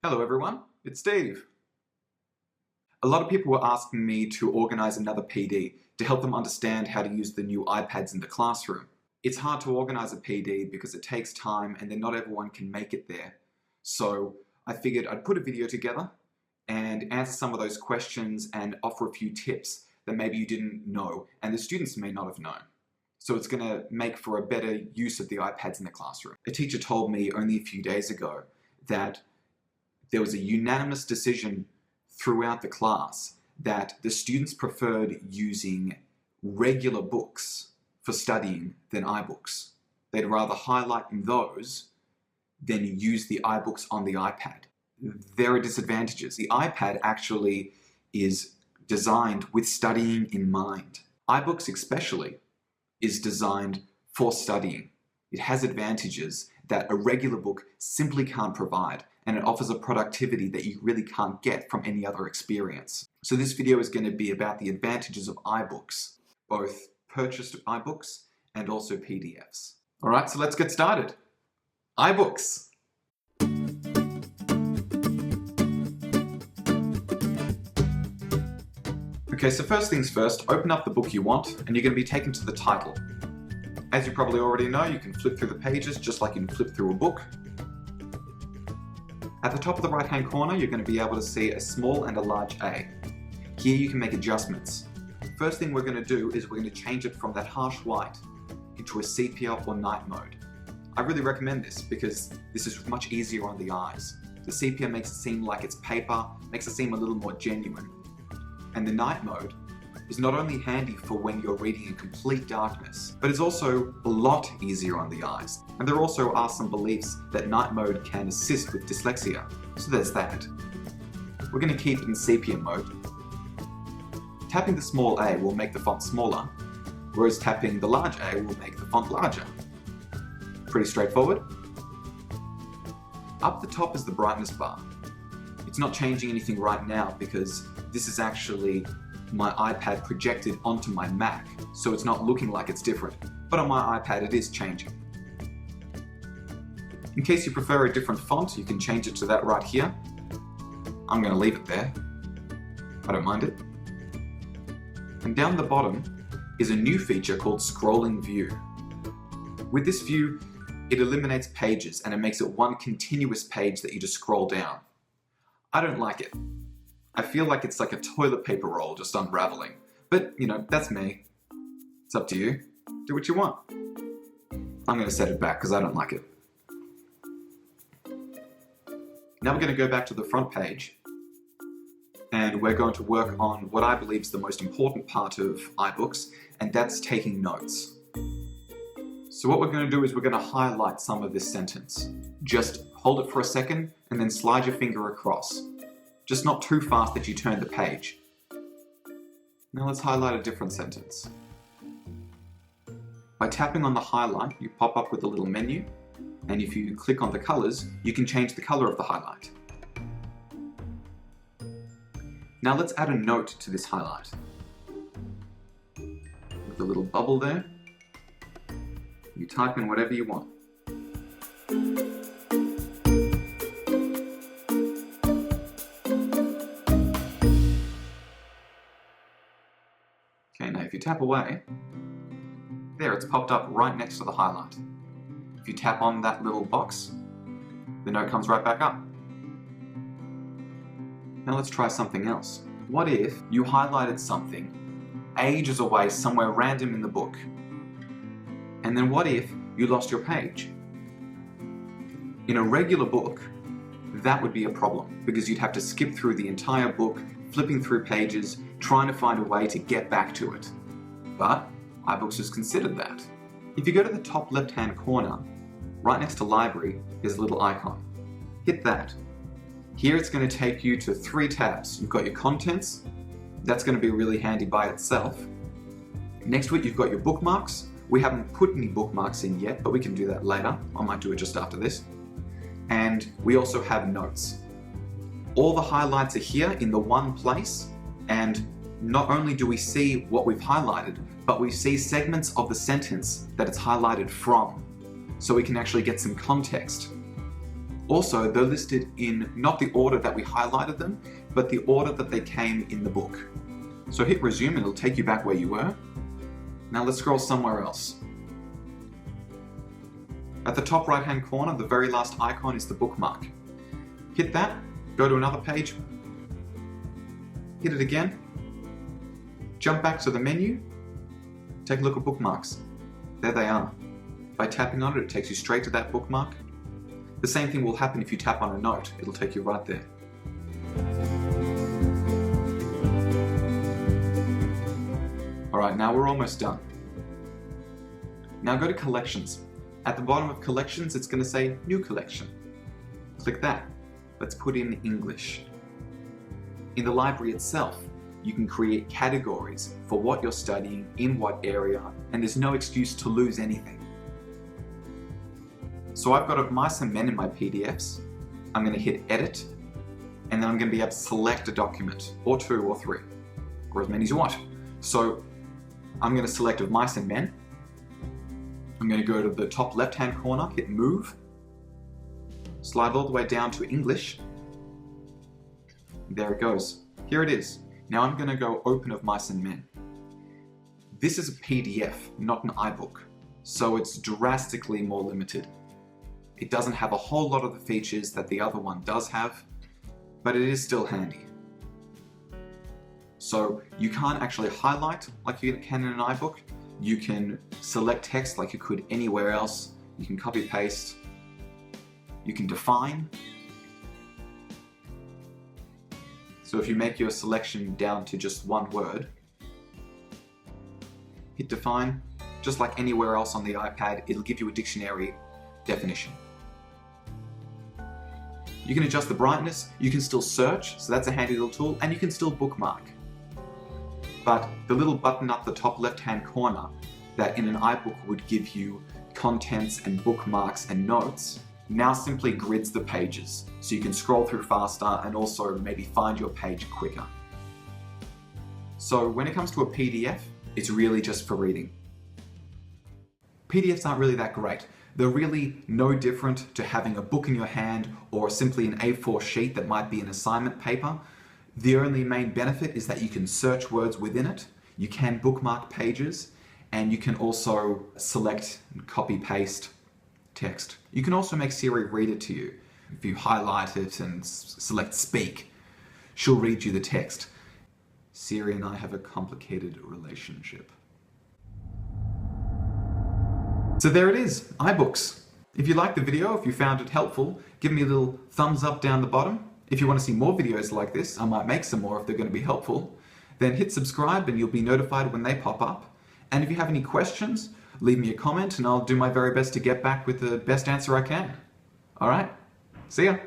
Hello everyone, it's Steve. A lot of people were asking me to organize another PD to help them understand how to use the new iPads in the classroom. It's hard to organize a PD because it takes time and then not everyone can make it there. So I figured I'd put a video together and answer some of those questions and offer a few tips that maybe you didn't know and the students may not have known. So it's going to make for a better use of the iPads in the classroom. A teacher told me only a few days ago that there was a unanimous decision throughout the class that the students preferred using regular books for studying than iBooks. They'd rather highlight in those than use the iBooks on the iPad. There are disadvantages. The iPad actually is designed with studying in mind. iBooks especially is designed for studying. It has advantages that a regular book simply can't provide, and it offers a productivity that you really can't get from any other experience. So this video is going to be about the advantages of iBooks, both purchased iBooks and also PDFs. All right, so let's get started. iBooks. Okay, so first things first, open up the book you want, and you're going to be taken to the title. As you probably already know, you can flip through the pages just like you can flip through a book. At the top of the right-hand corner, you're going to be able to see a small and a large A. Here you can make adjustments. First thing we're going to do is we're going to change it from that harsh white into a sepia or night mode. I really recommend this because this is much easier on the eyes. The sepia makes it seem like it's paper, makes it seem a little more genuine. And the night mode is not only handy for when you're reading in complete darkness, but it's also a lot easier on the eyes. And there also are some beliefs that night mode can assist with dyslexia. So there's that. We're going to keep it in sepia mode. Tapping the small A will make the font smaller, whereas tapping the large A will make the font larger. Pretty straightforward. Up the top is the brightness bar. It's not changing anything right now because this is actually my iPad projected onto my Mac, so it's not looking like it's different. But on my iPad it is changing. In case you prefer a different font, you can change it to that right here. I'm going to leave it there. I don't mind it. And down the bottom is a new feature called Scrolling View. With this view, it eliminates pages and it makes it one continuous page that you just scroll down. I don't like it. I feel like it's like a toilet paper roll just unraveling. But, you know, that's me. It's up to you. Do what you want. I'm going to set it back because I don't like it. Now we're going to go back to the front page and we're going to work on what I believe is the most important part of iBooks, and that's taking notes. So what we're going to do is we're going to highlight some of this sentence. Just hold it for a second and then slide your finger across. Just not too fast that you turn the page. Now let's highlight a different sentence. By tapping on the highlight, you pop up with a little menu, and if you click on the colors, you can change the color of the highlight. Now let's add a note to this highlight. With a little bubble there, you type in whatever you want. Okay, now if you tap away, there, it's popped up right next to the highlight. If you tap on that little box, the note comes right back up. Now let's try something else. What if you highlighted something ages away somewhere random in the book? And then what if you lost your page? In a regular book, that would be a problem because you'd have to skip through the entire book, flipping through pages, trying to find a way to get back to it. But iBooks has considered that. If you go to the top left-hand corner, right next to Library, there's a little icon. Hit that. Here it's going to take you to 3 tabs. You've got your contents. That's going to be really handy by itself. Next to it, you've got your bookmarks. We haven't put any bookmarks in yet, but we can do that later. I might do it just after this. And we also have notes. All the highlights are here in the one place, and not only do we see what we've highlighted, but we see segments of the sentence that it's highlighted from, so we can actually get some context. Also, they're listed in not the order that we highlighted them, but the order that they came in the book. So hit resume and it'll take you back where you were. Now let's scroll somewhere else. At the top right hand corner, the very last icon is the bookmark. Hit that, go to another page, hit it again, jump back to the menu, take a look at bookmarks. There they are. By tapping on it, it takes you straight to that bookmark. The same thing will happen if you tap on a note. It'll take you right there. Alright, now we're almost done. Now go to Collections. At the bottom of Collections, it's going to say New Collection. Click that. Let's put in English. In the library itself, you can create categories for what you're studying, in what area, and there's no excuse to lose anything. So I've got mice and men in my PDFs. I'm going to hit Edit, and then I'm going to be able to select a document, or two or three, or as many as you want. So I'm going to select of mice and men. I'm going to go to the top left-hand corner, hit Move, slide all the way down to English. There it goes. Here it is. Now I'm going to go Open of Mice and Men. This is a PDF, not an iBook, so it's drastically more limited. It doesn't have a whole lot of the features that the other one does have, but it is still handy. So you can't actually highlight like you can in an iBook. You can select text like you could anywhere else. You can copy paste. You can define. So if you make your selection down to just one word, hit define, just like anywhere else on the iPad, it'll give you a dictionary definition. You can adjust the brightness, you can still search, so that's a handy little tool, and you can still bookmark. But the little button up the top left-hand corner that in an iBook would give you contents and bookmarks and notes, now simply grids the pages, so you can scroll through faster and also maybe find your page quicker. So when it comes to a PDF, it's really just for reading. PDFs aren't really that great. They're really no different to having a book in your hand or simply an A4 sheet that might be an assignment paper. The only main benefit is that you can search words within it, you can bookmark pages, and you can also select and copy paste text. You can also make Siri read it to you. If you highlight it and select speak, she'll read you the text. Siri and I have a complicated relationship. So there it is, iBooks. If you liked the video, if you found it helpful, give me a little thumbs up down the bottom. If you want to see more videos like this, I might make some more if they're going to be helpful. Then hit subscribe and you'll be notified when they pop up. And if you have any questions, leave me a comment and I'll do my very best to get back with the best answer I can. Alright, see ya!